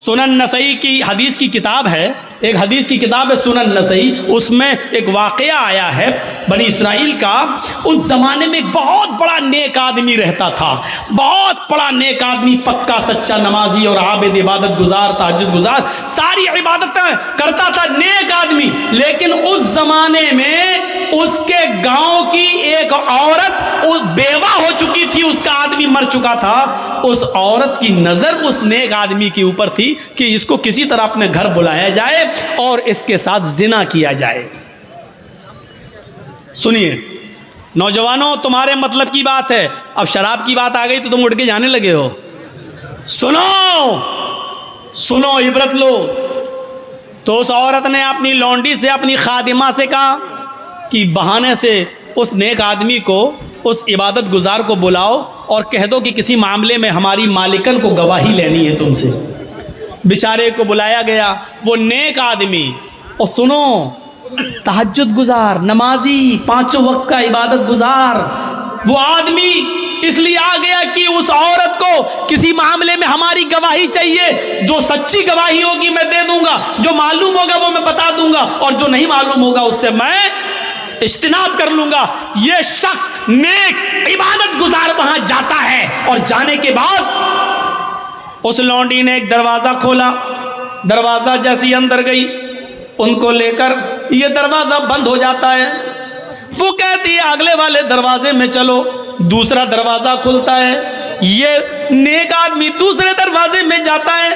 सुनन नसई की हदीस की किताब है, एक हदीस की किताब है सुनन नसई। उसमें एक वाक़या आया है बनी इसराइल का। उस ज़माने में एक बहुत बड़ा नेक आदमी रहता था, बहुत बड़ा नेक आदमी, पक्का सच्चा नमाजी और आबिद, इबादत गुजार, तहज्जुद गुजार, सारी इबादतें करता था, नेक आदमी। लेकिन उस ज़माने में उसके गांव की एक औरत बेवा हो चुकी थी, उसका आदमी मर चुका था। उस औरत की नज़र उस नेक आदमी के ऊपर थी कि इसको किसी तरह अपने घर बुलाया जाए और इसके साथ जिना किया जाए। सुनिए नौजवानों, तुम्हारे मतलब की बात है। अब शराब की बात आ गई तो तुम उठ के जाने लगे हो। सुनो सुनो, इबरत लो। तो उस औरत ने अपनी लौंडी से, अपनी खादिमा से कहा कि बहाने से उस नेक आदमी को, उस इबादत गुजार को बुलाओ और कह दो कि किसी मामले में हमारी मालिकन को गवाही लेनी है तुमसे। बेचारे को बुलाया गया, वो नेक आदमी, और सुनो, तहज्जुद गुजार, नमाजी, पांचों वक्त का इबादत गुजार, वो आदमी इसलिए आ गया कि उस औरत को किसी मामले में हमारी गवाही चाहिए। जो सच्ची गवाही होगी मैं दे दूंगा, जो मालूम होगा वो मैं बता दूंगा, और जो नहीं मालूम होगा उससे मैं इज्तिनाब कर लूंगा। ये शख्स नेक इबादत गुजार वहां जाता है, और जाने के बाद उस लौंडी ने एक दरवाजा खोला। दरवाजा जैसी अंदर गई, उनको लेकर ये दरवाजा बंद हो जाता है। वो कहती है अगले वाले दरवाजे में चलो। दूसरा दरवाजा खुलता है, ये नेक आदमी दूसरे दरवाजे में जाता है,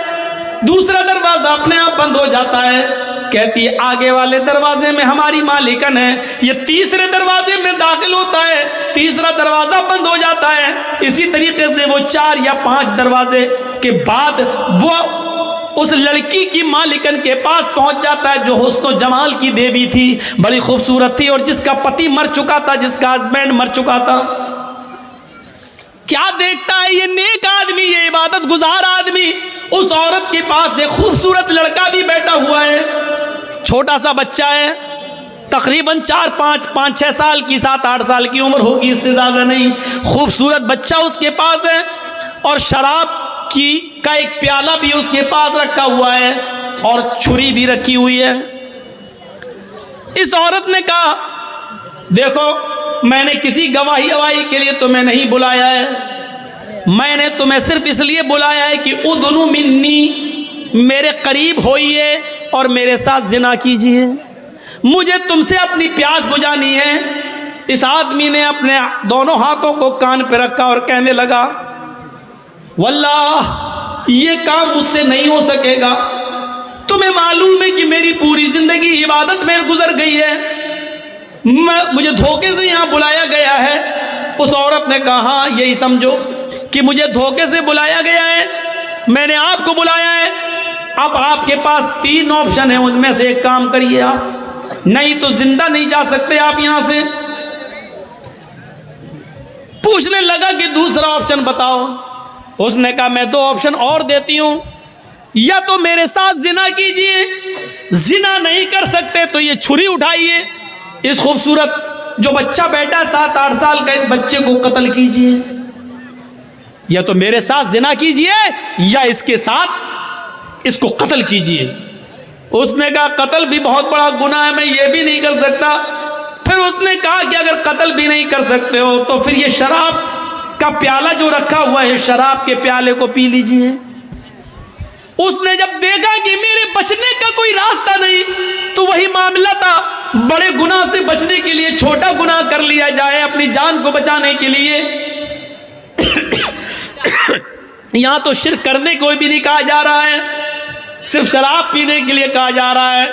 दूसरा दरवाजा अपने आप बंद हो जाता है। कहती है आगे वाले दरवाजे में हमारी मालिकन है। ये तीसरे दरवाजे में दाखिल होता है, तीसरा दरवाजा बंद हो जाता है। इसी तरीके से वो 4 या 5 दरवाजे के बाद वो उस लड़की की मालिकन के पास पहुंच जाता है, जो हुस्न और जमाल की देवी थी, बड़ी खूबसूरत थी, और जिसका पति मर चुका था, जिसका हस्बैंड मर चुका था। क्या देखता है ये नेक आदमी, ये इबादत गुजार आदमी, उस औरत के पास एक खूबसूरत लड़का भी बैठा हुआ है, छोटा सा बच्चा है, तकरीबन 4-5-6 साल की, 7-8 साल की उम्र होगी, इससे ज़्यादा नहीं। खूबसूरत बच्चा उसके पास है, और शराब का एक प्याला भी उसके पास रखा हुआ है, और छुरी भी रखी हुई है। इस औरत ने कहा देखो, मैंने किसी गवाही अवाही के लिए तुम्हें नहीं बुलाया है, मैंने तुम्हें सिर्फ इसलिए बुलाया है कि उदनु मिन्नी, मेरे करीब होइए और मेरे साथ जिना कीजिए, मुझे तुमसे अपनी प्यास बुझानी है। इस आदमी ने अपने दोनों हाथों को कान पर रखा और कहने लगा वल्लाह ये काम मुझसे नहीं हो सकेगा। तुम्हें मालूम है कि मेरी पूरी जिंदगी इबादत में गुजर गई है, मुझे धोखे से यहाँ बुलाया गया है। उस औरत ने कहा हाँ, यही समझो कि मुझे धोखे से बुलाया गया है, मैंने आपको बुलाया है। अब आपके पास 3 ऑप्शन है, उनमें से एक काम करिए आप, नहीं तो जिंदा नहीं जा सकते आप यहां से। पूछने लगा कि दूसरा ऑप्शन बताओ। उसने कहा मैं 2 ऑप्शन और देती हूं, या तो मेरे साथ जिना कीजिए, जिना नहीं कर सकते तो ये छुरी उठाइए, इस खूबसूरत जो बच्चा बैठा 7-8 साल का, इस बच्चे को कत्ल कीजिए, या तो मेरे साथ जिना कीजिए या इसके साथ इसको कत्ल कीजिए। उसने कहा कत्ल भी बहुत बड़ा गुनाह है, मैं ये भी नहीं कर सकता। फिर उसने कहा कि अगर कत्ल भी नहीं कर सकते हो तो फिर ये शराब का प्याला जो रखा हुआ है, शराब के प्याले को पी लीजिए। उसने जब देखा कि मेरे बचने का कोई रास्ता नहीं, तो वही मामला था, बड़े गुनाह से बचने के लिए छोटा गुनाह कर लिया जाए, अपनी जान को बचाने के लिए। यहां तो शिर्क करने को भी नहीं कहा जा रहा है, सिर्फ शराब पीने के लिए कहा जा रहा है।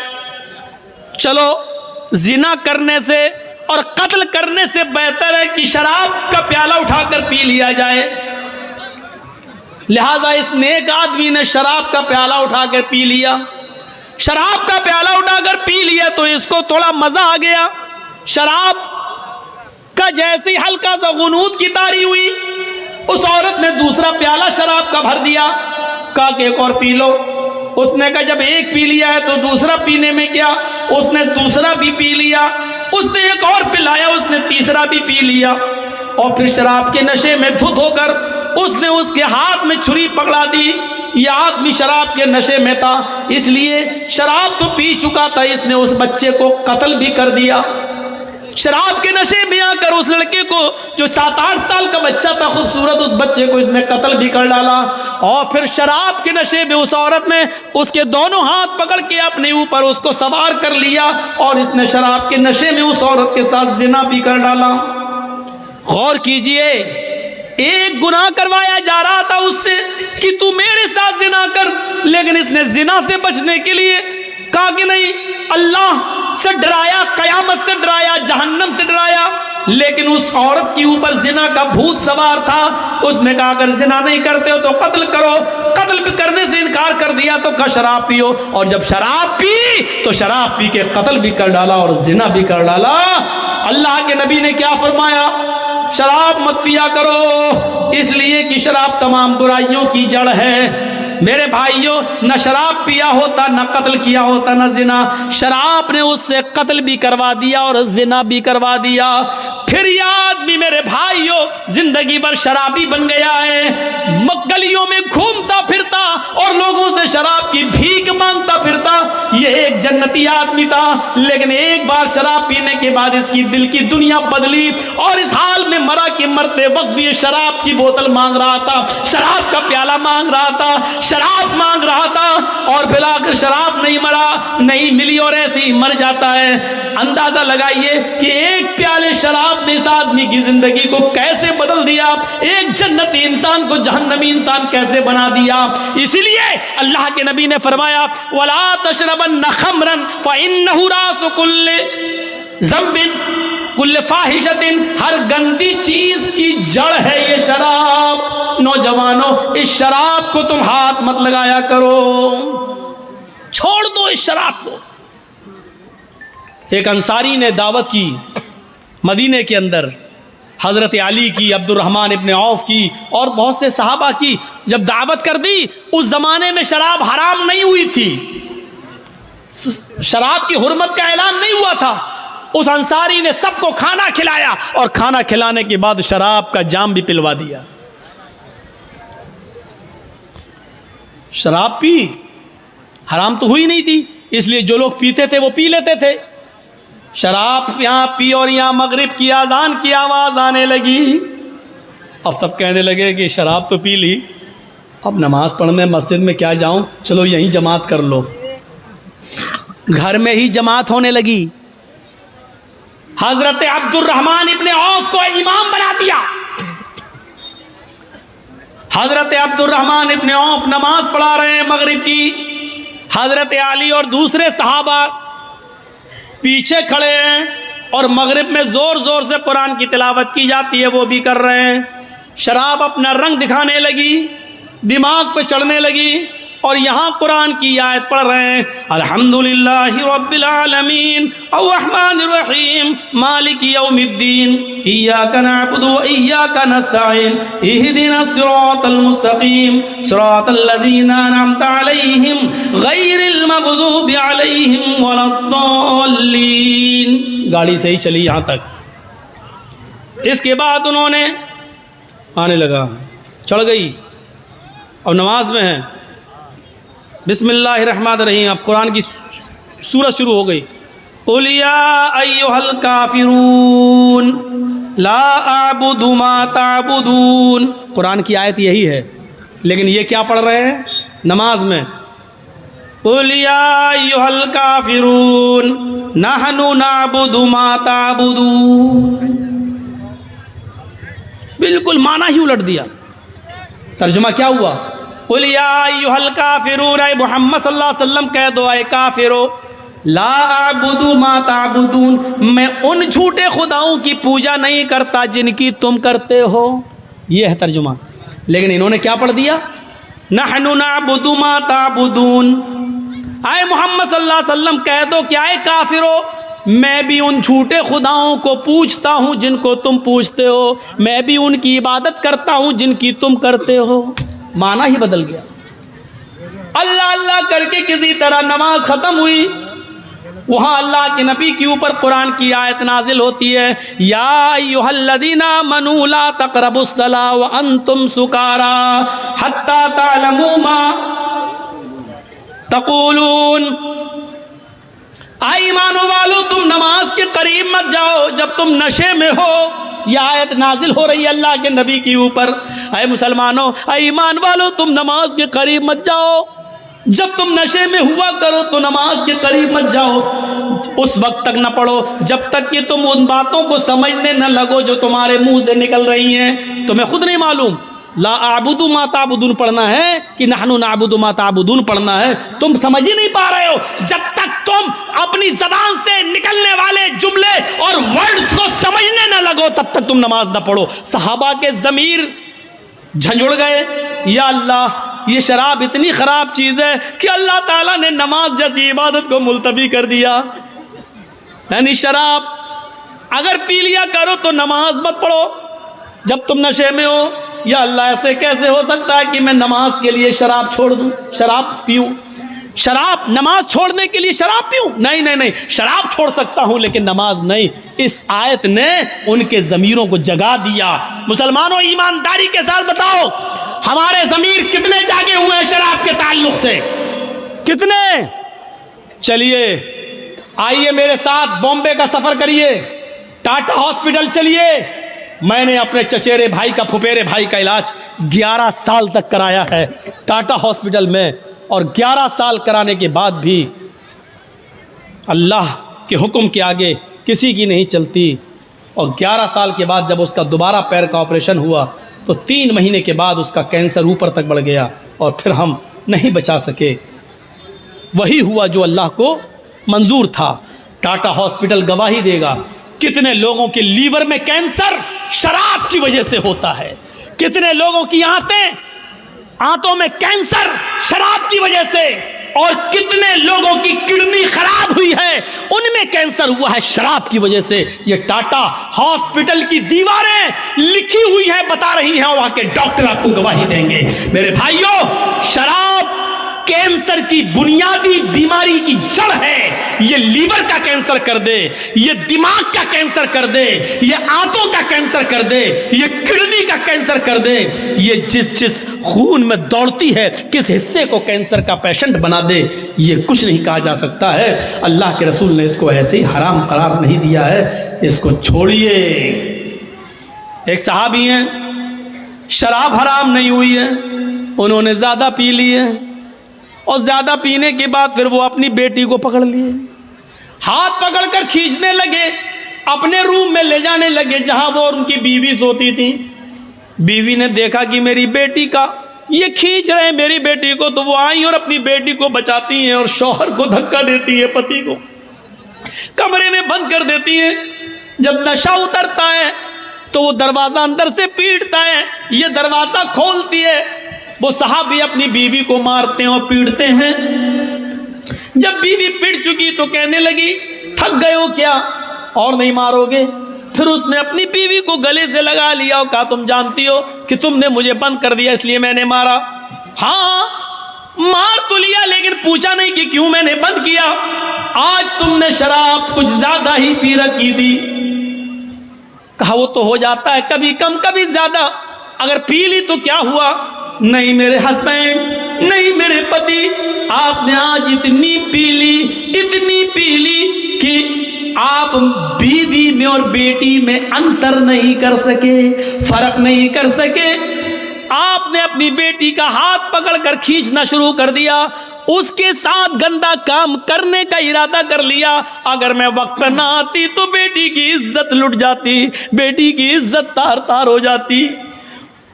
चलो, जिना करने से और कत्ल करने से बेहतर है कि शराब का प्याला उठाकर पी लिया जाए। लिहाजा इस नेक आदमी ने शराब का प्याला उठाकर पी लिया। शराब का प्याला उठाकर पी लिया तो इसको थोड़ा मजा आ गया। शराब का जैसे हल्का सा गुनूद की तारी हुई, उस औरत ने दूसरा प्याला शराब का भर दिया, कहा कि एक और पी लो। उसने कहा जब एक पी लिया है तो दूसरा पीने में क्या। उसने दूसरा भी पी लिया, उसने एक और पिलाया, उसने तीसरा भी पी लिया, और फिर शराब के नशे में धुत होकर उसने उसके हाथ में छुरी पकड़ा दी यह आदमी शराब के नशे में था, इसलिए शराब तो पी चुका था, इसने उस बच्चे को कत्ल भी कर दिया। शराब के नशे में आकर उस लड़के को, जो 7-8 साल का बच्चा था खूबसूरत, उस बच्चे को इसने कत्ल भी कर डाला। और फिर शराब के नशे में उस औरत ने उसके दोनों हाथ पकड़ के अपने ऊपर उसको सवार कर लिया और इसने शराब के नशे में उस औरत के साथ जिना भी कर डाला। गौर कीजिए, एक गुनाह करवाया जा रहा था उससे कि तू मेरे साथ जिना कर, लेकिन इसने जिना से बचने के लिए कहा कि नहीं, अल्लाह से डराया, कयामत से डराया, जहन्नम से डराया, लेकिन उस औरत के ऊपर जिना का भूत सवार था। उसने कहा अगर जिना नहीं करते हो तो कत्ल करो, कत्ल भी करने से इनकार कर दिया तो कहा शराब पियो, और जब शराब पी तो शराब पी के कत्ल भी कर डाला और जिना भी कर डाला। अल्लाह के नबी ने क्या फरमाया, शराब मत पिया करो, इसलिए कि शराब तमाम बुराइयों की जड़ है। मेरे भाइयों, न शराब पिया होता, न कत्ल किया होता, न जिना, शराब ने उससे कत्ल भी करवा दिया और जिना भी करवा दिया। फिर यह आदमी मेरे भाइयों जिंदगी भर शराबी बन गया है, गलियों में घूमता फिरता और लोगों से शराब की भीख मांगता फिरता। यह एक जन्नती आदमी था, लेकिन एक बार शराब पीने के बाद इसकी दिल की दुनिया बदली और इस हाल में मरा कि मरते वक्त भी शराब की बोतल मांग रहा था, शराब का प्याला मांग रहा था, शराब मांग रहा था, और फिर आकर शराब नहीं मरा, नहीं मिली और ऐसे ही मर जाता है। अंदाजा लगाइए कि एक प्याले शराब ने इस आदमी की जिंदगी को कैसे बदल दिया, एक जन्नती इंसान को जहन्नमी इंसान कैसे बना दिया। इसीलिए अल्लाह के नबी ने फरमाया, वला तशरबन्न खमरन फइन्नहु रासु कुल्लि ज़ंबिन कुल्ल फाहिशतिन, हर गंदी चीज की जड़ है ये शराब। नौजवानों, इस शराब को तुम हाथ मत लगाया करो, छोड़ दो इस शराब को। एक अंसारी ने दावत की मदीने के अंदर, हज़रत अली की, अब्दुर्रहमान इब्न औफ की और बहुत से सहाबा की। जब दावत कर दी, उस ज़माने में शराब हराम नहीं हुई थी, शराब की हुर्मत का ऐलान नहीं हुआ था। उस अंसारी ने सबको खाना खिलाया और खाना खिलाने के बाद शराब का जाम भी पिलवा दिया। शराब पी, हराम तो हुई नहीं थी, इसलिए जो लोग पीते थे वो पी लेते थे। शराब यहाँ पी और यहाँ मगरिब की आज़ान की आवाज़ आने लगी। अब सब कहने लगे कि शराब तो पी ली, अब नमाज पढ़ने मस्जिद में क्या जाऊँ, चलो यहीं जमात कर लो। घर में ही जमात होने लगी। हजरत अब्दुर्रहमान इब्ने औफ को इमाम बना दिया। हजरत अब्दुर्रहमान इब्ने औफ नमाज पढ़ा रहे हैं मगरिब की, हजरत अली और दूसरे सहाबा पीछे खड़े हैं और मगरिब में जोर जोर से कुरान की तिलावत की जाती है, वो भी कर रहे हैं। शराब अपना रंग दिखाने लगी, दिमाग पे चढ़ने लगी और यहाँ कुरान की आयत पढ़ रहे हैं, अल्हम्दुलिल्लाहि रब्बिल आलमीन अर्रहमानिर रहीम मालिकी यौमिद्दीन इय्याका नअबुदु व इय्याका नस्तईन इहदिनास सिरातल मुस्तकीम सिरातल लज़ीना अनअमता अलैहिम गैरिल मग़दूबि अलैहिम वलद्दाल्लीन। गाड़ी सही चली यहाँ तक। इसके बाद उन्होंने आने लगा, चढ़ गई, अब नमाज में है, बिस्मिल्लाहिर्रहमानिर्रहीम, अब कुरान की सूरत शुरू हो गई। कुल या अय्युहल काफिरून ला अअबुदु मा ताबुदून। कुरान की आयत यही है, लेकिन ये क्या पढ़ रहे हैं नमाज में? कुल या अय्युहल काफिरून नहनु नअबुदु मा ताबुदून। बिल्कुल माना ही उलट दिया। तर्जुमा क्या हुआ? कुल या अय्युहल काफिरून, ऐ मोहम्मद सल्लल्लाहु अलैहि वसल्लम कह दो, ऐ काफिरो, ला अअबुदु मा ताबुदून, मैं उन झूठे खुदाओं की पूजा नहीं करता जिनकी तुम करते हो। ये है तर्जुमा। लेकिन इन्होंने क्या पढ़ दिया? नहनु नअबुदु मा ताबुदून। ऐ मोहम्मद सल्लल्लाहु अलैहि वसल्लम कह दो, क्या है काफिरो, मैं भी उन झूठे खुदाओं को पूजता हूँ जिनको तुम पूजते हो, मैं भी उनकी इबादत करता हूँ जिनकी तुम करते हो। माना ही बदल गया। अल्लाह अल्लाह करके किसी तरह नमाज खत्म हुई। वहाँ अल्लाह के नबी के ऊपर कुरान की आयत नाजिल होती है, या अय्युहल्लज़ीना आमनू ला तक़रबुस्सला व अंतुम सुकारा हत्ता तअलमू मा तक़ूलून। ईमान वालो तुम नमाज के करीब मत जाओ जब तुम नशे में हो। यह आयत नाजिल हो रही है अल्लाह के नबी के ऊपर। ऐ मुसलमानों, ऐ ईमान वालो तुम नमाज के करीब मत जाओ जब तुम नशे में हुआ करो, तो नमाज के करीब मत जाओ। उस वक्त तक न पढ़ो जब तक कि तुम उन बातों को समझने न लगो जो तुम्हारे मुंह से निकल रही हैं। तुम्हें खुद नहीं मालूम ला आबुदु मा ताबुदून पढ़ना है कि नहनु नाबुदु मा ताबुदून पढ़ना है, तुम समझ ही नहीं पा रहे हो। जब तक तुम अपनी जबान से निकलने वाले जुमले और वर्ड्स को समझने न लगो तब तक तुम नमाज न पढ़ो। सहाबा के ज़मीर झंझुड़ गए, या अल्लाह ये शराब इतनी ख़राब चीज़ है कि अल्लाह ताला ने नमाज जैसी इबादत को मुलतवी कर दिया। यानी शराब अगर पी लिया करो तो नमाज मत पढ़ो जब तुम नशे में हो। या अल्लाह ऐसे कैसे हो सकता है कि मैं नमाज के लिए शराब छोड़ दूं, शराब पीऊं, शराब नमाज छोड़ने के लिए शराब पीऊं? नहीं नहीं नहीं, शराब छोड़ सकता हूं लेकिन नमाज नहीं। इस आयत ने उनके ज़मीरों को जगा दिया। मुसलमानों, ईमानदारी के साथ बताओ हमारे ज़मीर कितने जागे हुए हैं शराब के ताल्लुक से? कितने? चलिए आइए मेरे साथ बॉम्बे का सफ़र करिए, टाटा हॉस्पिटल चलिए। मैंने अपने चचेरे भाई का, फुफेरे भाई का इलाज 11 साल तक कराया है टाटा हॉस्पिटल में, और 11 साल कराने के बाद भी अल्लाह के हुक्म के आगे किसी की नहीं चलती। और 11 साल के बाद जब उसका दोबारा पैर का ऑपरेशन हुआ तो 3 महीने के बाद उसका कैंसर ऊपर तक बढ़ गया और फिर हम नहीं बचा सके। वही हुआ जो अल्लाह को मंजूर था। टाटा हॉस्पिटल गवाही देगा कितने लोगों के लीवर में कैंसर शराब की वजह से होता है, कितने लोगों की आंतों में कैंसर शराब की वजह से, और कितने लोगों की किडनी खराब हुई है उनमें कैंसर हुआ है शराब की वजह से। ये टाटा हॉस्पिटल की दीवारें लिखी हुई हैं, बता रही हैं, वहां के डॉक्टर आपको गवाही देंगे। मेरे भाइयों, शराब कैंसर की बुनियादी बीमारी की जड़ है। ये लीवर का कैंसर कर दे, ये दिमाग का कैंसर कर दे, ये आंतों का कैंसर कर दे, ये किडनी का कैंसर कर दे। ये जिस खून में दौड़ती है किस हिस्से को कैंसर का पेशेंट बना दे, ये कुछ नहीं कहा जा सकता है। अल्लाह के रसूल ने इसको ऐसे ही हराम करार नहीं दिया है, इसको छोड़िए। एक सहाबी हैं, शराब हराम नहीं हुई है, उन्होंने ज़्यादा पी ली है और ज़्यादा पीने के बाद फिर वो अपनी बेटी को पकड़ लिए, हाथ पकड़कर खींचने लगे, अपने रूम में ले जाने लगे जहां वो और उनकी बीवी सोती थी। बीवी ने देखा कि मेरी बेटी का ये खींच रहे हैं मेरी बेटी को, तो वो आई और अपनी बेटी को बचाती हैं और शौहर को धक्का देती है, पति को कमरे में बंद कर देती है। जब नशा उतरता है तो वो दरवाज़ा अंदर से पीटता है, ये दरवाज़ा खोलती है, वो साहब भी अपनी बीवी को मारते हैं और पीटते हैं। जब बीवी पीट चुकी तो कहने लगी, थक गए हो क्या, और नहीं मारोगे? फिर उसने अपनी बीवी को गले से लगा लिया और कहा, तुम जानती हो कि तुमने मुझे बंद कर दिया इसलिए मैंने मारा। हाँ, मार तो लिया लेकिन पूछा नहीं कि क्यों मैंने बंद किया। आज तुमने शराब कुछ ज्यादा ही पी रखी थी। कहा, वो तो हो जाता है कभी कम कभी ज्यादा, अगर पी ली तो क्या हुआ? नहीं मेरे हस्बैंड, नहीं मेरे पति, आपने आज इतनी पी ली कि आप बीवी में और बेटी में अंतर नहीं कर सके, फर्क नहीं कर सके। आपने अपनी बेटी का हाथ पकड़कर खींचना शुरू कर दिया, उसके साथ गंदा काम करने का इरादा कर लिया। अगर मैं वक्त पर ना आती तो बेटी की इज्जत लुट जाती, बेटी की इज्जत तार तार हो जाती।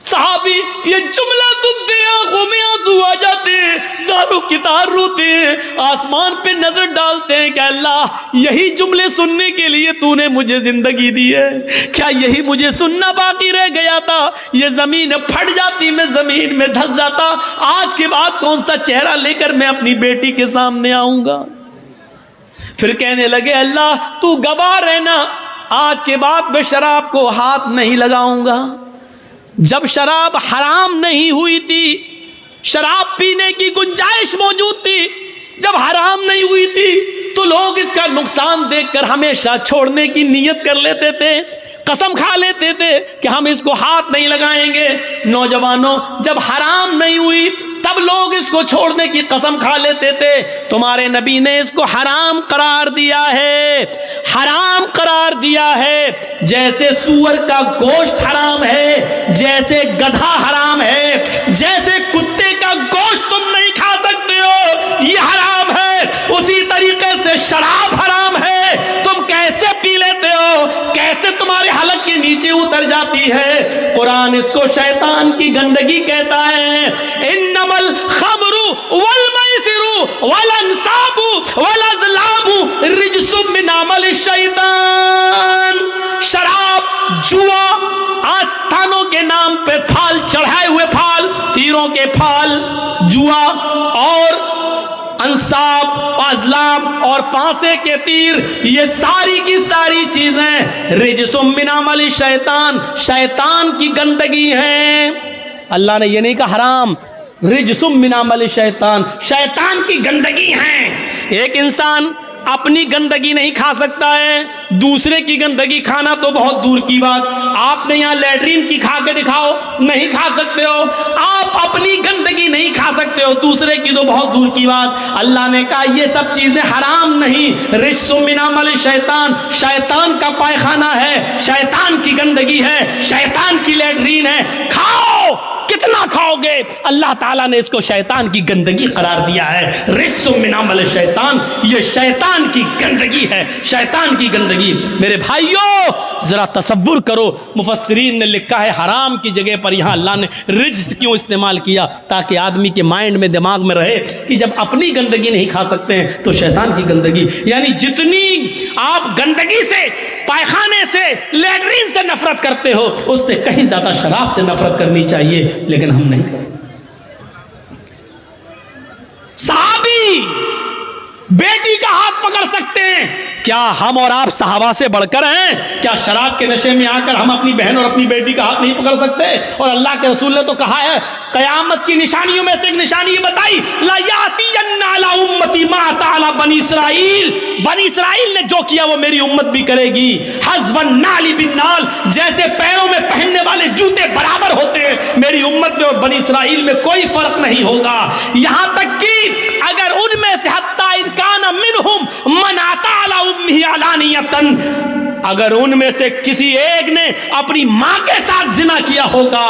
साहबी ये जुमला सुनते आंखों में आंसू आ जाते हैं, ज़ारों की तार रोते हैं, आसमान पे नजर डालते हैं कि अल्लाह यही जुमले सुनने के लिए तूने मुझे जिंदगी दी है, क्या यही मुझे सुनना बाकी रह गया था? ये जमीन फट जाती, मैं जमीन में धंस जाता, आज के बाद कौन सा चेहरा लेकर मैं अपनी बेटी के सामने आऊंगा? फिर कहने लगे, अल्लाह तू गवाह रहना, आज के बाद मैं शराब को हाथ नहीं लगाऊंगा। जब शराब हराम नहीं हुई थी, शराब पीने की गुंजाइश मौजूद थी, जब हराम नहीं हुई थी तो लोग इसका नुकसान देखकर हमेशा छोड़ने की नीयत कर लेते थे, कसम खा लेते थे कि हम इसको हाथ नहीं लगाएंगे। नौजवानों, जब हराम नहीं हुई तब लोग इसको छोड़ने की कसम खा लेते थे। तुम्हारे नबी ने इसको हराम करार दिया है, हराम करार दिया है। जैसे सूअर का गोश्त हराम है, जैसे गधा हराम है, जैसे कुत्ते का गोश्त तुम नहीं खा सकते हो, ये हराम है, उसी तरीके से शराब हराम है। तुम कैसे पी लेते हो, कैसे तुम्हारे हलक के नीचे उतर जाती है। कुरान इसको शैतान की गंदगी कहता है। इन्नमल खमरु वल मैसिरु वल अंसाबु वल अज़लामु रिज्सुम मिन अमल शैतान। शराब, जुआ, आस्थानों के नाम पे फाल चढ़ाए हुए फाल, तीरों के फाल, जुआ और अंसाब, अज़लाम और पांसे के तीर, ये सारी की सारी चीजें रिज्सुम मिन अमल शैतान, शैतान की गंदगी है। अल्लाह ने ये नहीं कहा हराम, रिज्सुम मिन अमल शैतान, शैतान की गंदगी है। एक इंसान अपनी गंदगी नहीं खा सकता है, दूसरे की गंदगी खाना तो बहुत दूर की बात। आपने यहाँ लैट्रीन की खा के दिखाओ, नहीं खा सकते हो। आप अपनी गंदगी नहीं खा सकते हो, दूसरे की तो बहुत दूर की बात। अल्लाह ने कहा ये सब चीजें हराम नहीं, रिज्सुम मिन अमल शैतान, शैतान का पायखाना है, शैतान की गंदगी है, शैतान की लैट्रीन है। खाओ, कितना खाओगे? अल्लाह ताला ने इसको शैतान की गंदगी करार दिया है। रिज्सुम मिन अमल शैतान, ये शैतान की गंदगी है, शैतान की गंदगी। मेरे भाइयों, जरा तसव्वुर करो, मुफस्सिरीन ने लिखा है हराम की जगह पर यहाँ अल्लाह ने रिज्स क्यों इस्तेमाल किया, ताकि आदमी के माइंड में, दिमाग में रहे कि जब अपनी गंदगी नहीं खा सकते हैं तो शैतान की गंदगी। यानी जितनी आप गंदगी से, पायखाने से, लैट्रीन से नफरत करते हो, उससे कहीं ज्यादा शराब से नफरत करनी चाहिए, लेकिन हम नहीं करें। सहाबी बेटी का हाथ पकड़ सकते हैं, क्या हम और आप सहाबा से बढ़कर हैं? क्या शराब के नशे में आकर हम अपनी बहन और अपनी बेटी का हाथ नहीं पकड़ सकते? और अल्लाह के रसूल ने तो कहा है, कयामत की निशानियों में से एक निशानी ये बताई, ला यातियन्ना अला उम्मती मा अता अला बनी इसराइल, बनी इसराइल ने जो किया वो मेरी उम्मत भी करेगी। हज़वन नाली बिन नाल, जैसे पैरों में पहनने वाले जूते बराबर होते हैं, मेरी उम्मत में और बनी इसराइल में कोई फर्क नहीं होगा। यहां तक कि अगर उनमें से हत्ता इनकान मिनहुम मन अता अला उम्मी अलानियतन, अगर उनमें से किसी एक ने अपनी मां के साथ जिना किया होगा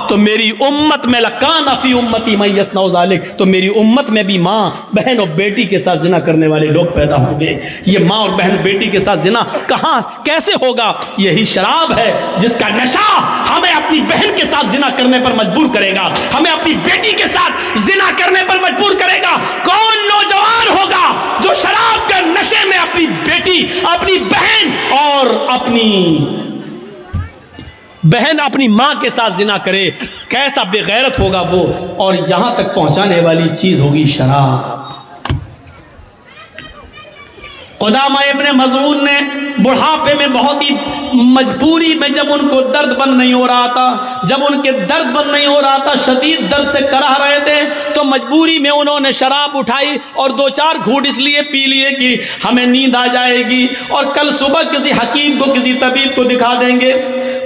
तो मेरी उम्मत में लकान फी उम्मती मैं यसनौ ज़ालिक, तो मेरी उम्मत में भी मां, बहन और बेटी के साथ जिना करने वाले लोग पैदा होंगे। ये मां और बहन बेटी के साथ जिना कहां, कैसे होगा? यही शराब है जिसका नशा हमें अपनी बहन के साथ जिना करने पर मजबूर करेगा, हमें अपनी बेटी के साथ जिना करने पर मजबूर करेगा। कौन नौजवान होगा जो शराब के नशे में अपनी बेटी, अपनी बहन और अपनी मां के साथ जिना करे? कैसा बेगैरत होगा वो। और यहां तक पहुंचाने वाली चीज होगी शराब। क़ुदामा इब्न मज़ऊन ने बुढ़ापे में बहुत ही मजबूरी में, जब उनको दर्द बंद नहीं हो रहा था, जब उनके दर्द बंद नहीं हो रहा था, शदीद दर्द से कराह रहे थे, तो मजबूरी में उन्होंने शराब उठाई और 2-4 घूंट इसलिए पी लिए कि हमें नींद आ जाएगी और कल सुबह किसी हकीम को, किसी तबीब को दिखा देंगे।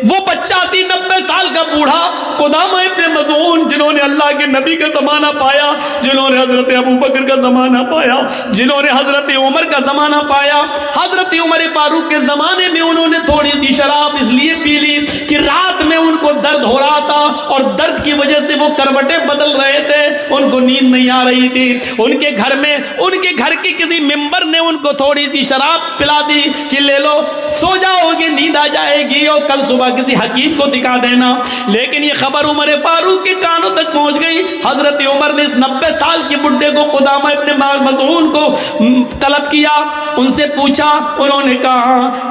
वो 85-90 साल का बूढ़ा क़ुदामा इब्न मज़ऊन, जिन्होंने अल्लाह के नबी का ज़माना पाया, जिन्होंने हज़रत अबू बकर का ज़माना पाया, जिन्होंने हज़रत उमर का ज़माना पाया, हज़रत उमर फारूक के ज़माने में उन्होंने थोड़ी सी शराब इसलिए पी ली कि रात में उनको दर्द हो रहा था और दर्द की वजह से वो करवटें बदल रहे थे, उनको नींद नहीं आ रही थी। उनके घर में, उनके घर के किसी मेंबर ने उनको थोड़ी सी शराब पिला दी कि ले लो, सो जाओगे, नींद आ जाएगी और कल सुबह किसी हकीम को दिखा देना। लेकिन ये खबर उमर फारूक के कानों तक पहुंच गई। हज़रत उमर ने इस 90 साल के बुढ़े को, क़ुदामा इब्न मज़ऊन को तलब किया, उनसे पूछा। उन्होंने कहा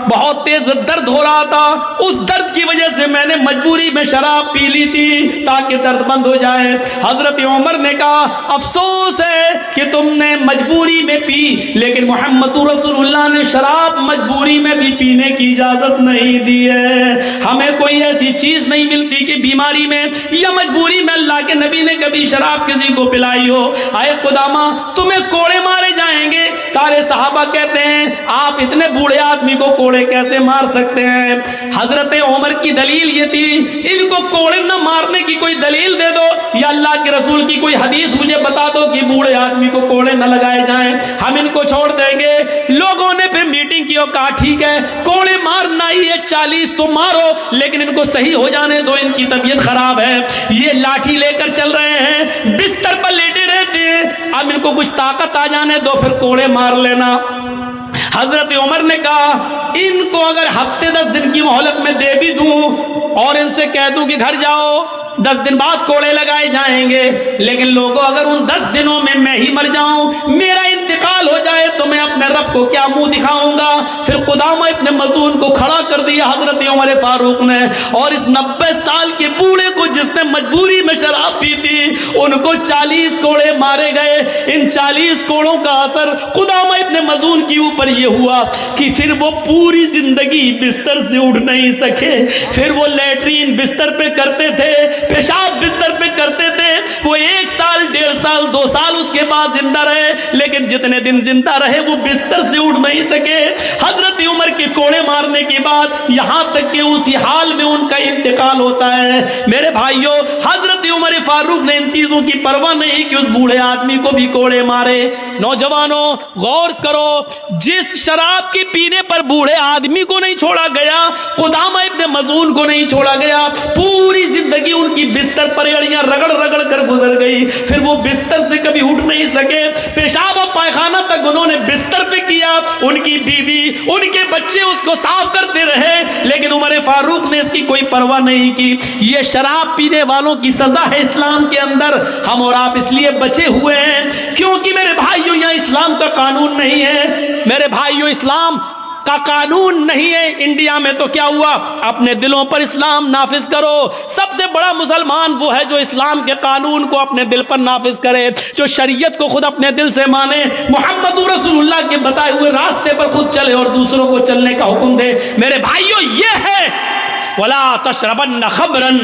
बहुत तेज दर्द हो रहा था, उस दर्द की वजह से मैंने मजबूरी में शराब पी ली थी ताकि दर्द बंद हो जाए। हजरत उमर ने कहा अफसोस है कि तुमने मजबूरी में पी, लेकिन मोहम्मद रसूलुल्लाह ने शराब मजबूरी में भी पीने की इजाजत नहीं दी है। हमें कोई ऐसी चीज नहीं मिलती कि बीमारी में या मजबूरी में अल्लाह के नबी ने कभी शराब किसी को पिलाई हो। आए क़ुदामा, तुम्हें कोड़े मारे जाए जाएंगे। सारे सहाबा कहते हैं आप इतने बूढ़े आदमी को कोड़े कैसे मार सकते हैं? हजरत उमर की दलील ये थी, इनको कोड़े न मारने की कोई दलील दे दो या अल्लाह के रसूल की कोई हदीस मुझे बता दो कि बूढ़े आदमी को कोड़े न लगाए जाएं, हम इनको छोड़ देंगे। लोगों ने फिर मीटिंग की और कहा ठीक है कोड़े मारना ही है, 40 तो मारो, लेकिन इनको सही हो जाने दो, इनकी तबीयत खराब है, ये लाठी लेकर चल रहे हैं, बिस्तर पर लेटे रहते हैं, अब इनको कुछ ताकत आ जाने दो फिर कोड़े मार लेना। हजरत उमर ने कहा इनको अगर हफ्ते 10 दिन की मोहलत में दे भी दूं और इनसे कह दूं कि घर जाओ, 10 दिन बाद कोड़े लगाए जाएंगे, लेकिन लोगों अगर उन 10 दिनों में मैं ही मर जाऊं, मेरा इंतकाल हो जाए, तो मैं अपने रब को क्या मुंह दिखाऊंगा? फिर कुदामा इब्न मज़ून को खड़ा कर दिया हजरत उमर फारूक ने, और इस 90 साल के बूढ़े को जिसने मजबूरी में शराब पी थी उनको 40 कोड़े मारे गए। इन 40 कोड़ों का असर कुदामा इब्न मज़ून के ऊपर यह हुआ कि फिर वो पूरी जिंदगी बिस्तर से उठ नहीं सके। फिर वो लैट्रीन बिस्तर पे करते थे, पेशाब बिस्तर पे करते थे। वो 1 साल 1.5 साल 2 साल उसके बाद जिंदा रहे, लेकिन जितने दिन जिंदा रहे वो बिस्तर से उठ नहीं सके। हजरत उमर के कोड़े मारने के बाद यहां तक कि उसी हाल में उनका इंतकाल होता है। मेरे भाइयों, हजरत उमर फारूक ने इन चीजों की परवाह नहीं कि उस बूढ़े आदमी को भी कोड़े मारे। नौजवानों गौर करो, जिस शराब के पीने पर बूढ़े आदमी को नहीं छोड़ा गया, कुदामा इब्न मज़ून को नहीं छोड़ा गया, पूरी जिंदगी उनकी बिस्तर पर एड़ियां रगड़ रगड़ कर गुजर गई। फिर वो बिस्तर से कभी उठ नहीं सके, पेशाब और पायखाना तक उन्होंने बिस्तर पे किया, उनकी बीवी उनके बच्चे उसको साफ करते रहे, लेकिन उमर फारूक ने इसकी कोई परवाह नहीं की। ये शराब पीने वालों की सजा है इस्लाम के अंदर। हम और आप इसलिए बचे हुए हैं क्योंकि मेरे भाइयों यहाँ इस्लाम का कानून नहीं है। मेरे भाइयों, इस्लाम का कानून नहीं है इंडिया में, तो क्या हुआ? अपने दिलों पर इस्लाम नाफिज करो। सबसे बड़ा मुसलमान वो है जो इस्लाम के कानून को अपने दिल पर नाफिज करे, जो शरीयत को खुद अपने दिल से माने, मोहम्मद रसूलुल्लाह के बताए हुए रास्ते पर खुद चले और दूसरों को चलने का हुक्म दे। मेरे भाइयों, ये है वला तशरबन्न खमरन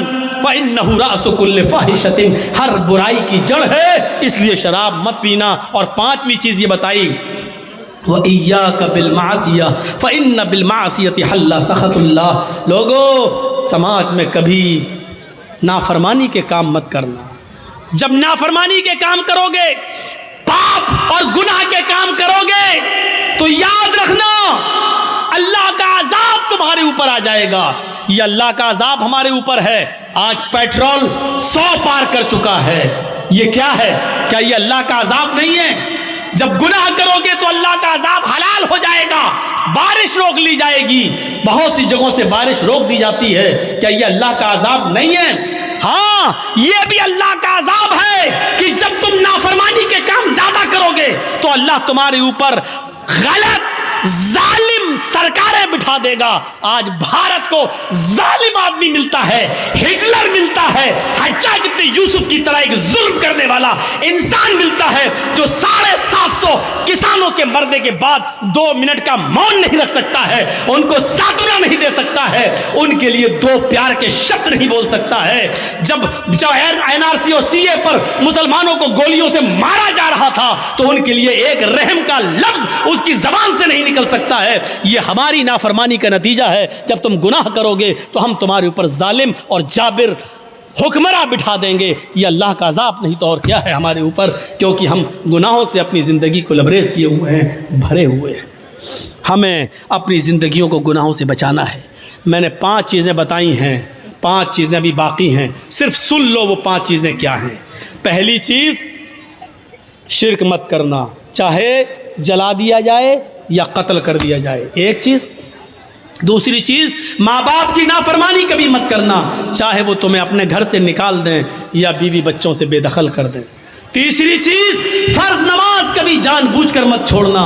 फइन्नहु रासु कुल्लि फाहिशतिन, हर बुराई की जड़ है, इसलिए शराब मत पीना। और 5वीं चीज ये बताई, व इय्याका बिल मासिया फइन्न बिल मासियति हल्ला सखतुल्लाह। लोगों, समाज में कभी नाफरमानी के काम मत करना। जब नाफरमानी के काम करोगे, पाप और गुनाह के काम करोगे, तो याद रखना अल्लाह का अजाब तुम्हारे ऊपर आ जाएगा। ये अल्लाह का अजाब हमारे ऊपर है। आज पेट्रोल 100 पार कर चुका है। ये क्या है? क्या ये अल्लाह का अजाब नहीं है? जब गुनाह करोगे तो अल्लाह का अजाब हलाल हो जाएगा, बारिश रोक ली जाएगी। बहुत सी जगहों से बारिश रोक दी जाती है। क्या ये अल्लाह का अजाब नहीं है? हाँ, ये भी अल्लाह का अजाब है कि जब तुम नाफरमानी के काम ज्यादा करोगे तो अल्लाह तुम्हारे ऊपर गलत जालिम सरकारें बिठा देगा। आज भारत को जालिम आदमी मिलता है, हिटलर मिलता है, हज्जाज इब्न यूसुफ की तरह एक जुल्म करने वाला इंसान मिलता है जो 750 किसानों के मरने के बाद 2 मिनट का मौन नहीं रख सकता है, उनको सांत्वना नहीं दे सकता है, उनके लिए 2 प्यार के शब्द नहीं बोल सकता है। जब एनआरसी और सीए पर मुसलमानों को गोलियों से मारा जा रहा था तो उनके लिए एक रहम का लफ्ज उसकी जबान से नहीं निकल सकता है। यह हमारी नाफरमानी का नतीजा है। जब तुम गुनाह करोगे तो हम तुम्हारे ऊपर जालिम और जाबिर हुक्मरा बिठा देंगे। ये अल्लाह का अजाब नहीं तो और क्या है हमारे ऊपर, क्योंकि हम गुनाहों से अपनी ज़िंदगी को लबरेज किए हुए हैं, भरे हुए हैं। हमें अपनी ज़िंदगियों को गुनाहों से बचाना है। मैंने 5 चीज़ें बताई हैं, 5 चीज़ें अभी बाकी हैं, सिर्फ सुन लो वो 5 चीज़ें क्या हैं। पहली चीज़, शिर्क मत करना, चाहे जला दिया जाए या कत्ल कर दिया जाए, एक चीज़। दूसरी चीज़, माँ बाप की नाफरमानी कभी मत करना, चाहे वो तुम्हें अपने घर से निकाल दें या बीवी बच्चों से बेदखल कर दें। तीसरी चीज़, फ़र्ज नमाज कभी जानबूझकर मत छोड़ना।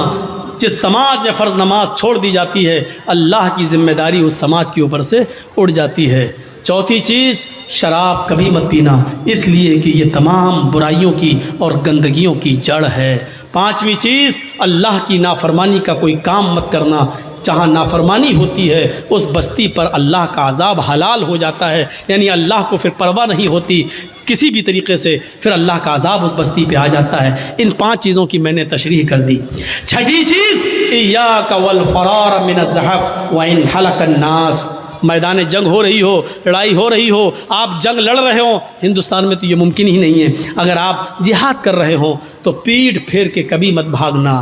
जिस समाज में फ़र्ज नमाज छोड़ दी जाती है, अल्लाह की जिम्मेदारी उस समाज के ऊपर से उड़ जाती है। चौथी चीज़, शराब कभी मत पीना, इसलिए कि ये तमाम बुराइयों की और गंदगियों की जड़ है। पांचवी चीज़, अल्लाह की नाफरमानी का कोई काम मत करना। जहाँ नाफरमानी होती है उस बस्ती पर अल्लाह का अज़ाब हलाल हो जाता है, यानी अल्लाह को फिर परवाह नहीं होती किसी भी तरीके से, फिर अल्लाह का अज़ाब उस बस्ती पे आ जाता है। इन 5 चीज़ों की मैंने तशरीह कर दी। छठी चीज़, इय्याका वल फ़रार मिन अज़्ज़हफ़ व इन हलकन नास। मैदान जंग हो रही हो, लड़ाई हो रही हो, आप जंग लड़ रहे हो, हिंदुस्तान में तो ये मुमकिन ही नहीं है। अगर आप जिहाद कर रहे हो तो पीठ फेर के कभी मत भागना,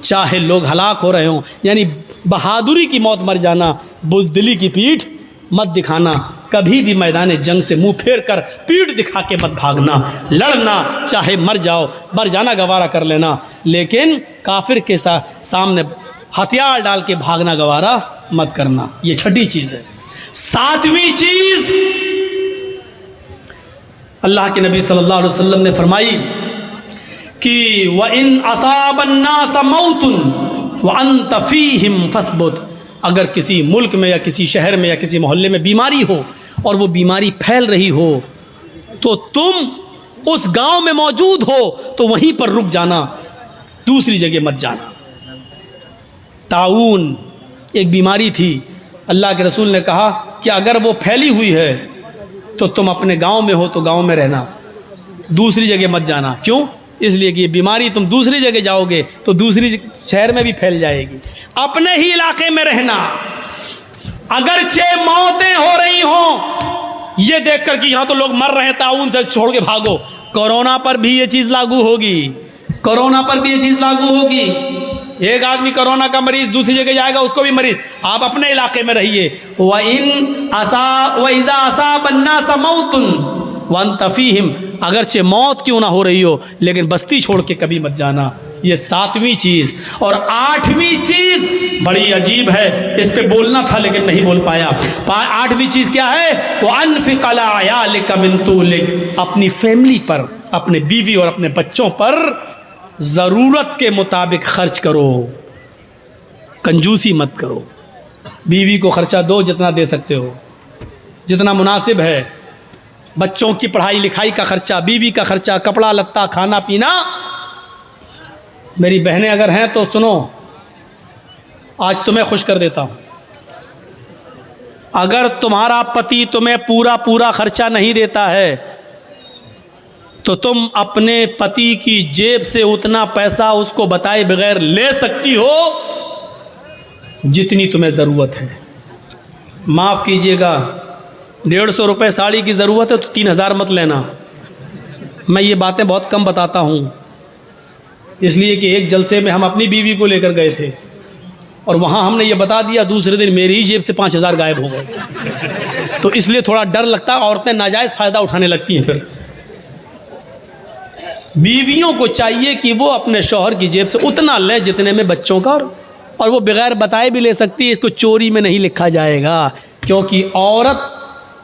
चाहे लोग हलाक हो रहे हों, यानी बहादुरी की मौत मर जाना, बुज़दिली की पीठ मत दिखाना। कभी भी मैदान जंग से मुंह फेर कर पीठ दिखा के मत भागना। लड़ना, चाहे मर जाओ, मर जाना गवारा कर लेना, लेकिन काफिर के सामने हथियार डाल के भागना गवारा मत करना। ये छठी चीज़ है। 7वीं चीज़, अल्लाह के नबी सल्लल्लाहु अलैहि वसल्लम ने फरमाई कि व इन असाबन्नास मौतुन व अंत फीहिम फस्बुत। अगर किसी मुल्क में या किसी शहर में या किसी मोहल्ले में बीमारी हो और वो बीमारी फैल रही हो तो तुम उस गांव में मौजूद हो तो वहीं पर रुक जाना, दूसरी जगह मत जाना। ताऊन एक बीमारी थी, अल्लाह के रसूल ने कहा कि अगर वो फैली हुई है तो तुम अपने गांव में हो तो गांव में रहना, दूसरी जगह मत जाना। क्यों? इसलिए कि ये बीमारी तुम दूसरी जगह जाओगे तो दूसरी शहर में भी फैल जाएगी। अपने ही इलाके में रहना, अगरचे मौतें हो रही हों ये देखकर कि यहाँ तो लोग मर रहे हैं, ताउन से छोड़ के भागो। कोरोना पर भी ये चीज़ लागू होगी, कोरोना पर भी ये चीज़ लागू होगी। एक आदमी कोरोना का मरीज दूसरी जगह जाएगा, उसको भी मरीज। आप अपने इलाके में रहिए। व इन असा व इज़ा असाबन्नास मौतुन व अंत फीहिम, अगरचे मौत क्यों ना हो रही हो लेकिन बस्ती छोड़ के कभी मत जाना। ये 7वीं चीज़। और 8वीं चीज़ बड़ी अजीब है, इस पे बोलना था लेकिन नहीं बोल पाया। 8वीं चीज़ क्या है? वो अनफ़िक़ अला अयालिक मिन तूलिक, अपनी फैमिली पर, अपने बीवी और अपने बच्चों पर ज़रूरत के मुताबिक खर्च करो, कंजूसी मत करो। बीवी को खर्चा दो जितना दे सकते हो, जितना मुनासिब है। बच्चों की पढ़ाई लिखाई का खर्चा, बीवी का खर्चा, कपड़ा लत्ता, खाना पीना। मेरी बहनें अगर हैं तो सुनो, आज तुम्हें खुश कर देता हूँ। अगर तुम्हारा पति तुम्हें पूरा खर्चा नहीं देता है तो तुम अपने पति की जेब से उतना पैसा उसको बताए बगैर ले सकती हो जितनी तुम्हें ज़रूरत है। माफ़ कीजिएगा, 150 रुपये साड़ी की ज़रूरत है तो 3000 मत लेना। मैं ये बातें बहुत कम बताता हूँ, इसलिए कि एक जलसे में हम अपनी बीवी को लेकर गए थे और वहाँ हमने ये बता दिया, दूसरे दिन मेरी ही जेब से 5000 गायब हो गए। तो इसलिए थोड़ा डर लगता है, औरतें नाजायज़ फ़ायदा उठाने लगती हैं। फिर बीवियों को चाहिए कि वो अपने शौहर की जेब से उतना लें जितने में बच्चों का, और वो बगैर बताए भी ले सकती है। इसको चोरी में नहीं लिखा जाएगा, क्योंकि औरत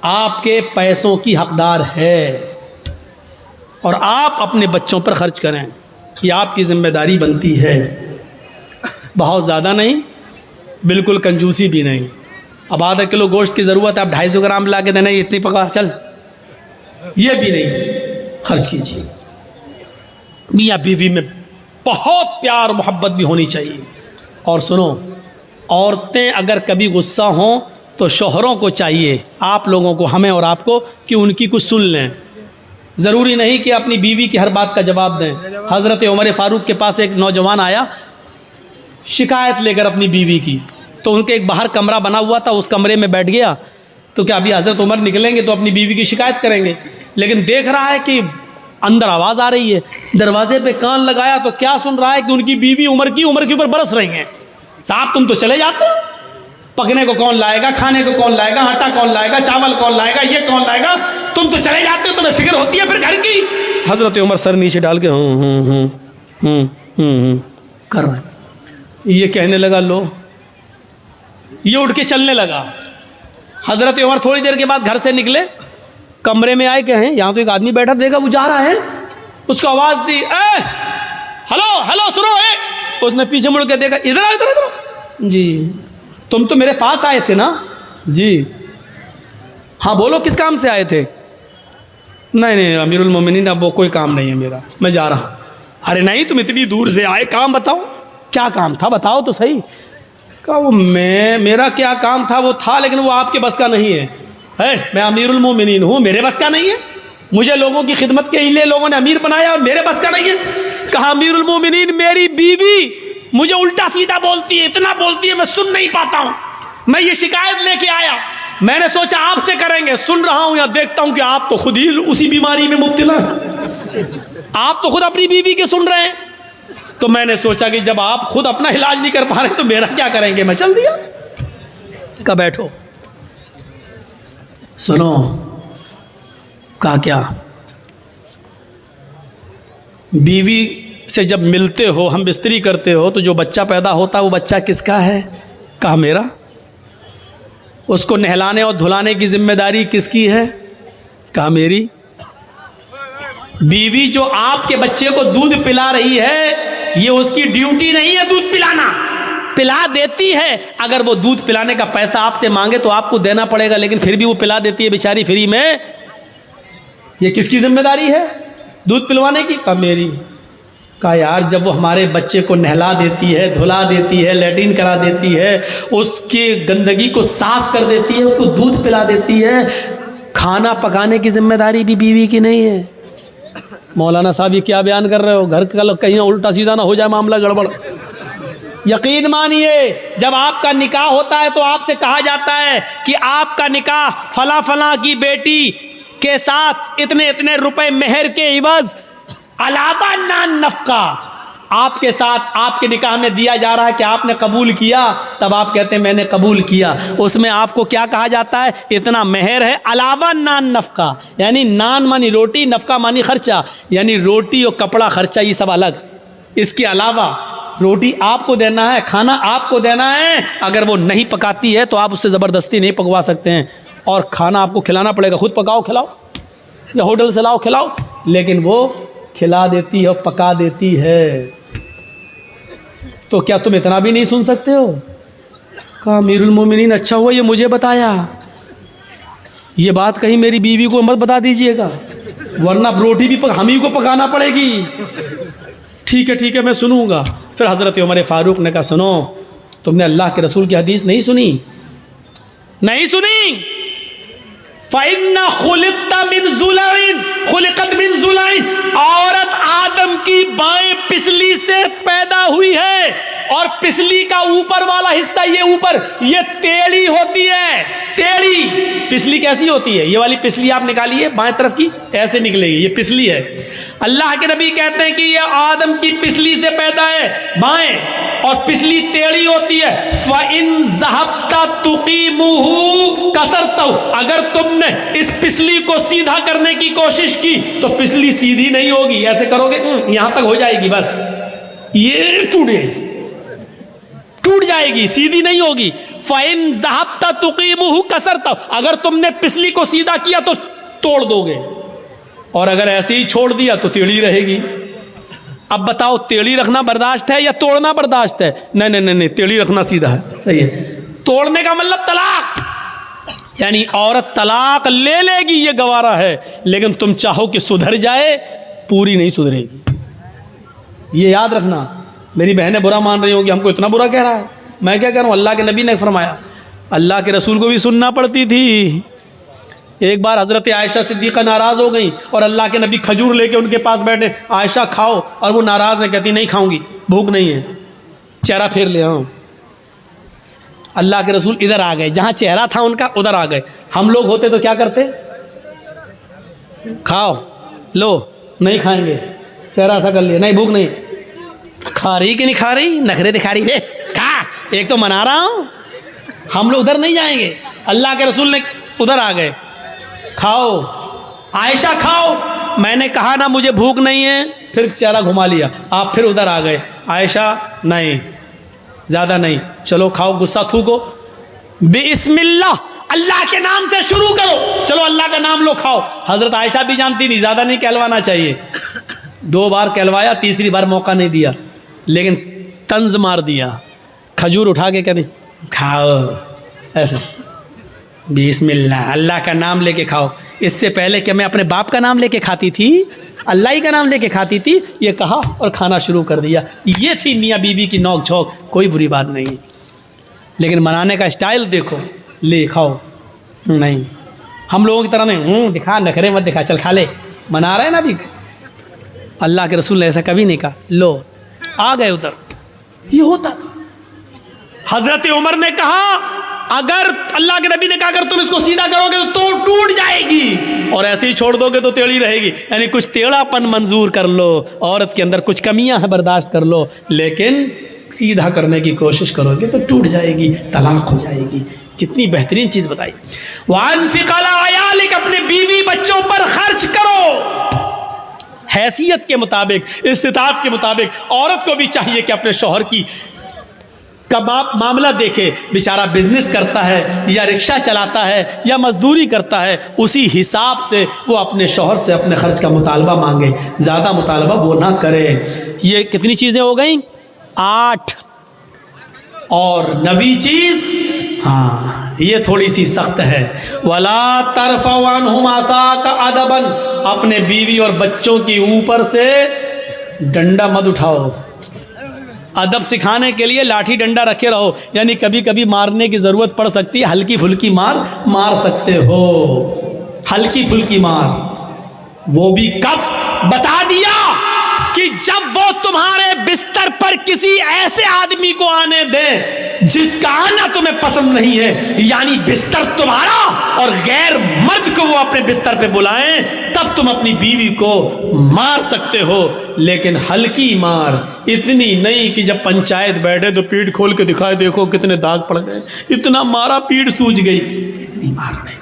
आपके पैसों की हकदार है और आप अपने बच्चों पर खर्च करें, ये आपकी जिम्मेदारी बनती है। बहुत ज़्यादा नहीं, बिल्कुल कंजूसी भी नहीं। अब आधा किलो गोश्त की ज़रूरत है, आप 250 ग्राम ला के देना, इतनी पका चल, ये भी नहीं खर्च कीजिए। मियाँ बीवी में बहुत प्यार मोहब्बत भी होनी चाहिए। और सुनो, औरतें अगर कभी गुस्सा हों तो शौहरों को चाहिए, आप लोगों को, हमें और आपको, कि उनकी कुछ सुन लें। ज़रूरी नहीं कि अपनी बीवी की हर बात का जवाब दें। हज़रत उमर फ़ारूक के पास एक नौजवान आया शिकायत लेकर अपनी बीवी की, तो उनके एक बाहर कमरा बना हुआ था, उस कमरे में बैठ गया। तो क्या अभी हज़रत उमर निकलेंगे तो अपनी बीवी की शिकायत करेंगे, लेकिन देख रहा है कि अंदर आवाज़ आ रही है। दरवाजे पे कान लगाया तो क्या सुन रहा है कि उनकी बीवी उमर के ऊपर बरस रही हैं, साहब तुम तो चले जाते, पकने को कौन लाएगा, खाने को कौन लाएगा, आटा कौन लाएगा, चावल कौन लाएगा, ये कौन लाएगा, तुम तो चले जाते हो, तुम्हें फिक्र होती है फिर घर की। हज़रत उमर सर नीचे डाल के कर रहा है। ये कहने लगा, लो, ये उठ के चलने लगा। हज़रत उमर थोड़ी देर के बाद घर से निकले, कमरे में आए, कहें यहाँ तो एक आदमी बैठा, देखा वो जा रहा है, उसको आवाज़ दी, ए हेलो हेलो सुनो। उसने पीछे मुड़ के देखा, इधर आओ इधर इधर। जी तुम तो मेरे पास आए थे ना? जी हाँ बोलो, किस काम से आए थे? नहीं नहीं अमीरुल मोमिनीन, अब वो कोई काम नहीं है मेरा, मैं जा रहा हूँ। अरे नहीं, तुम इतनी दूर से आए, काम बताओ, क्या काम था बताओ तो सही। कहा वो मेरा क्या काम था, वो था लेकिन वो आपके बस का नहीं है। मैं अमीरुल मोमिनीन हूँ, मेरे बस का नहीं है, मुझे लोगों की खिदमत के लिए लोगों ने अमीर बनाया और मेरे बस का नहीं है। कहा अमीरुल मोमिनीन, मेरी बीवी मुझे उल्टा सीधा बोलती है, इतना बोलती है मैं सुन नहीं पाता हूँ, मैं ये शिकायत लेके आया, मैंने सोचा आपसे करेंगे, सुन रहा हूँ या देखता हूँ कि आप तो खुद ही उसी बीमारी में मुब्तला, आप तो खुद अपनी बीवी के सुन रहे हैं, तो मैंने सोचा कि जब आप खुद अपना इलाज नहीं कर पा रहे तो मेरा क्या करेंगे, मैं चल दिया। कहा बैठो, सुनो। कहा क्या? बीवी से जब मिलते हो, हम बिस्तरी करते हो, तो जो बच्चा पैदा होता है वो बच्चा किसका है? कहा मेरा। उसको नहलाने और धुलाने की जिम्मेदारी किसकी है? कहा मेरी। बीवी जो आपके बच्चे को दूध पिला रही है, ये उसकी ड्यूटी नहीं है दूध पिलाना, पिला देती है। अगर वो दूध पिलाने का पैसा आपसे मांगे तो आपको देना पड़ेगा, लेकिन फिर भी वो पिला देती है बेचारी फ्री में। ये किसकी जिम्मेदारी है दूध पिलवाने की? कहा मेरी। कहा यार, जब वो हमारे बच्चे को नहला देती है, धुला देती है, लैट्रिन करा देती है, उसके गंदगी को साफ कर देती है, उसको दूध पिला देती है, खाना पकाने की जिम्मेदारी भी बीवी की नहीं है? मौलाना साहब ये क्या बयान कर रहे हो? घर का कहीं उल्टा सीधा ना हो जाए मामला गड़बड़। यकीन मानिए, जब आपका निकाह होता है तो आपसे कहा जाता है कि आपका निकाह फला फला की बेटी के साथ इतने इतने रुपए मेहर के इवज अलावा नान नफका आपके साथ आपके निकाह में दिया जा रहा है कि आपने कबूल किया, तब आप कहते हैं मैंने कबूल किया। उसमें आपको क्या कहा जाता है? इतना मेहर है अलावा नान नफका, यानी नान मानी रोटी, नफका मानी खर्चा, यानी रोटी और कपड़ा खर्चा ये सब अलग, इसके अलावा रोटी आपको देना है, खाना आपको देना है। अगर वो नहीं पकाती है तो आप उससे ज़बरदस्ती नहीं पकवा सकते हैं, और खाना आपको खिलाना पड़ेगा, खुद पकाओ खिलाओ या होटल से लाओ खिलाओ, लेकिन वो खिला देती है और पका देती है। तो क्या तुम इतना भी नहीं सुन सकते हो? कहा अमीरुल मोमिनीन, अच्छा हुआ ये मुझे बताया, ये बात कहीं मेरी बीवी को मत बता दीजिएगा, वरना रोटी भी हम ही को पकाना पड़ेगी। ठीक है मैं सुनूंगा। फिर हज़रत उमर फ़ारूक ने कहा सुनो, तुमने अल्लाह के रसूल की हदीस नहीं सुनी? नहीं सुनी? फ़इन्ना खुलिक़्ता मिन ज़ुलाइन, खुलिक़त मिन ज़ुलाइन, औरत आदम की बाएं पिसली से पैदा हुई है, और पिसली का ऊपर वाला हिस्सा, ये ऊपर ये टेढ़ी होती है। टेढ़ी पिसली कैसी होती है? ये वाली पिसली आप निकालिए बाएं तरफ की, ऐसे निकलेगी, ये पिसली है। अल्लाह के नबी कहते हैं कि ये आदम की पिसली से पैदा है बाएं, और पिसली टेढ़ी होती है। फ़इन ज़हब्ता तुक़ीमुहु कसरतहु, अगर तुमने इस पिसली को सीधा करने की कोशिश की तो पिसली सीधी नहीं होगी, ऐसे करोगे यहां तक हो जाएगी, बस ये टूट जाएगी, सीधी नहीं होगी। फ़इन ज़हब्ता तुक़ीमुहु कसरतहु, अगर तुमने पिसली को सीधा किया तो तोड़ दोगे, और अगर ऐसे ही छोड़ दिया तो टेढ़ी रहेगी। अब बताओ, टेढ़ी रखना बर्दाश्त है या तोड़ना बर्दाश्त है? नहीं, टेढ़ी रखना सीधा है, सही है। तोड़ने का मतलब तलाक, यानी औरत तलाक ले लेगी, ये गवारा है, लेकिन तुम चाहो कि सुधर जाए, पूरी नहीं सुधरेगी। ये याद रखना। मेरी बहनें बुरा मान रही होंगी, हमको इतना बुरा कह रहा है, मैं क्या कह रहा हूँ? अल्लाह के नबी ने फरमाया, अल्लाह के रसूल को भी सुनना पड़ती थी। एक बार हज़रत आयशा सिद्दीक़ा नाराज़ हो गई और अल्लाह के नबी खजूर लेके उनके पास बैठे, आयशा खाओ, और वो नाराज़ है, कहती नहीं खाऊंगी, भूख नहीं है, चेहरा फेर ले आओ। अल्लाह के रसूल इधर आ गए, जहाँ चेहरा था उनका उधर आ गए। हम लोग होते तो क्या करते? खाओ, लो, नहीं खाएंगे, चेहरा ऐसा कर लिया, नहीं भूख नहीं, खा रही कि नहीं खा रही, नखरे दिखा रही है, खा, एक तो मना रहा हूँ। हम लोग उधर नहीं जाएंगे, अल्लाह के रसूल ने उधर आ गए, खाओ आयशा खाओ, मैंने कहा ना मुझे भूख नहीं है, फिर चेहरा घुमा लिया, आप फिर उधर आ गए, आयशा नहीं, ज़्यादा नहीं, चलो खाओ, गुस्सा थूको, बिस्मिल्लाह, अल्लाह के नाम से शुरू करो, चलो अल्लाह का नाम लो, खाओ। हज़रत आयशा भी जानती थी ज़्यादा नहीं कहलवाना चाहिए, 2 बार कहलवाया, तीसरी बार मौका नहीं दिया, लेकिन तंज मार दिया, खजूर उठा के कहते खाओ, ऐसे बिस्मिल्लाह, अल्लाह का नाम लेके खाओ। इससे पहले कि मैं अपने बाप का नाम लेके खाती थी, अल्लाह ही का नाम लेके खाती थी, ये कहा और खाना शुरू कर दिया। ये थी मियाँ बीवी की नोक झोंक, कोई बुरी बात नहीं है। लेकिन मनाने का स्टाइल देखो, ले खाओ नहीं, हम लोगों की तरह नहीं, दिखा नखरे मत दिखा, चल खा ले, मना रहे हैं ना अभी। अल्लाह के रसूल ने ऐसा कभी नहीं कहा, लो आ गए उधर। ये होता था। हजरत उमर ने कहा, अगर अल्लाह के नबी ने कहा अगर तुम इसको सीधा करोगे तो टूट जाएगी, और ऐसे ही छोड़ दोगे तो टेढ़ी रहेगी। यानी कुछ टेढ़ापन मंजूर कर लो, औरत के अंदर कुछ कमियां हैं बर्दाश्त कर लो, लेकिन सीधा करने की कोशिश करोगे तो टूट जाएगी, तलाक हो जाएगी। कितनी बेहतरीन चीज़ बताई। वानफिक अला अयालिक, अपने बीवी बच्चों पर खर्च करो हैसियत के मुताबिक, इस्तिताअत के मुताबिक। औरत को भी चाहिए कि अपने शौहर की कबाब मामला देखे, बेचारा बिजनेस करता है या रिक्शा चलाता है या मजदूरी करता है, उसी हिसाब से वो अपने शौहर से अपने खर्च का मुतालबा मांगे, ज़्यादा मुतालबा वो ना करे। ये कितनी चीज़ें हो गई? 8। और नबी चीज़, हाँ ये थोड़ी सी सख्त है। वला तरफ़उ अन्हुम असाका अदबन, अपने बीवी और बच्चों के ऊपर से डंडा मत उठाओ। अदब सिखाने के लिए लाठी डंडा रखे रहो, यानी कभी कभी मारने की ज़रूरत पड़ सकती है, हल्की फुल्की मार सकते हो, हल्की फुल्की मार। वो भी कब? बता दिया कि जब वो तुम्हारे बिस्तर पर किसी ऐसे आदमी को आने दे जिसका आना तुम्हें पसंद नहीं है, यानी बिस्तर तुम्हारा और गैर मर्द को वो अपने बिस्तर पे बुलाएं, तब तुम अपनी बीवी को मार सकते हो। लेकिन हल्की मार, इतनी नहीं कि जब पंचायत बैठे तो पीठ खोल के दिखाए, देखो कितने दाग पड़ गए, इतना मारा पीठ सूज गई, इतनी मार नहीं।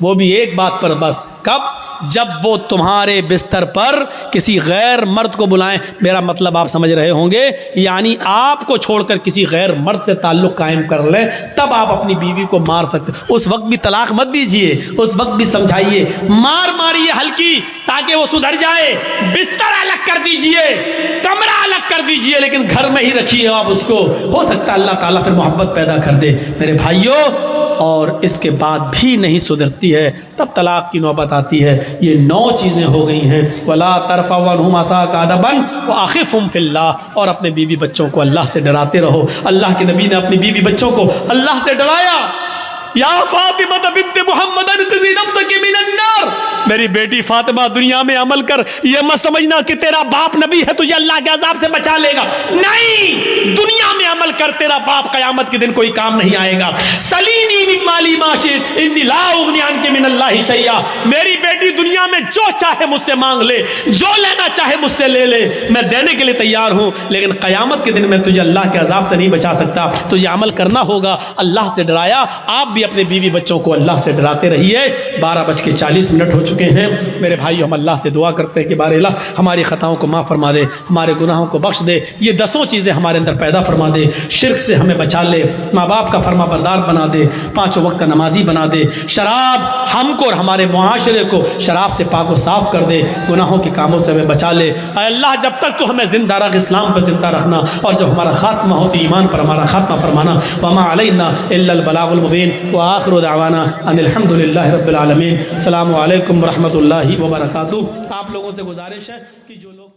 वो भी एक बात पर बस, कब? जब वो तुम्हारे बिस्तर पर किसी गैर मर्द को बुलाएं। मेरा मतलब आप समझ रहे होंगे, यानी आपको छोड़कर किसी गैर मर्द से ताल्लुक़ कायम कर लें, तब आप अपनी बीवी को मार सकते। उस वक्त भी तलाक मत दीजिए, उस वक्त भी समझाइए, मारिए हल्की, ताकि वो सुधर जाए। बिस्तर अलग कर दीजिए, कमरा अलग कर दीजिए, लेकिन घर में ही रखिए आप उसको। हो सकता है अल्लाह ताला फिर मोहब्बत पैदा कर दे। मेरे भाइयों, और इसके बाद भी नहीं सुधरती है, तब तलाक की नौबत आती है। ये 9 चीज़ें हो गई हैं। वला तरफ़उ अन्हुम असाका अदबन व अख़िफ़हुम फ़िल्लाह, और अपने बीवी बच्चों को अल्लाह से डराते रहो। अल्लाह के नबी ने अपनी बीवी बच्चों को अल्लाह से डराया। या फातिमा बिन्त मुहम्मद अनक़ज़ी नफ़्सकी मिनन नार, मेरी बेटी फातिमा दुनिया में अमल कर, ये मत समझना कि तेरा बाप नबी है तुझे अल्लाह के अज़ाब से बचा लेगा। नहीं, दुनिया में अमल कर, तेरा बाप क़यामत के दिन कोई काम नहीं आएगा। सलीनी मिन माली मा शि'त इन्नी ला उग़नी अन्की मिनल्लाहि शै'a, मेरी बेटी दुनिया में जो चाहे मुझसे मांग ले, जो लेना चाहे मुझसे ले ले, मैं देने के लिए तैयार हूँ, लेकिन क़यामत के दिन मैं तुझे अल्लाह के अज़ाब से नहीं बचा सकता। तुझे अमल करना होगा। अल्लाह से डराया। आप अपने बीवी बच्चों को अल्लाह से डराते रहिए। 12:40 हो चुके हैं। मेरे भाई, हम अल्लाह से दुआ करते हैं कि बारे अल्लाह हमारी ख़ताओं को माफ़ फरमा दे, हमारे गुनाहों को बख्श दे, ये 10 चीज़ें हमारे अंदर पैदा फरमा दे। शिर्क से हमें बचा ले, माँ बाप का फरमा बरदार बना दे, 5 वक्त का नमाजी बना दे। शराब हमको और हमारे मुआशरे को शराब से पाक व साफ़ कर दे, गुनाहों के कामों से हमें बचा ले। अल्लाह जब तक तो हमें ज़िंदा रख, इस्लाम पर ज़िंदा रखना, और जब हमारा ख़ात्मा हो तो ईमान पर हमारा ख़ात्मा फरमाना। वमा अलैना इल्लल बलागुल मुबीन व आखिरु दावाना अनिल हम्दुलिल्लाहि रब्बिल आलमीन। अस्सलामु अलैकुम व रहमतुल्लाहि व बरकातुहू। आप लोगों से गुजारिश है कि जो लोग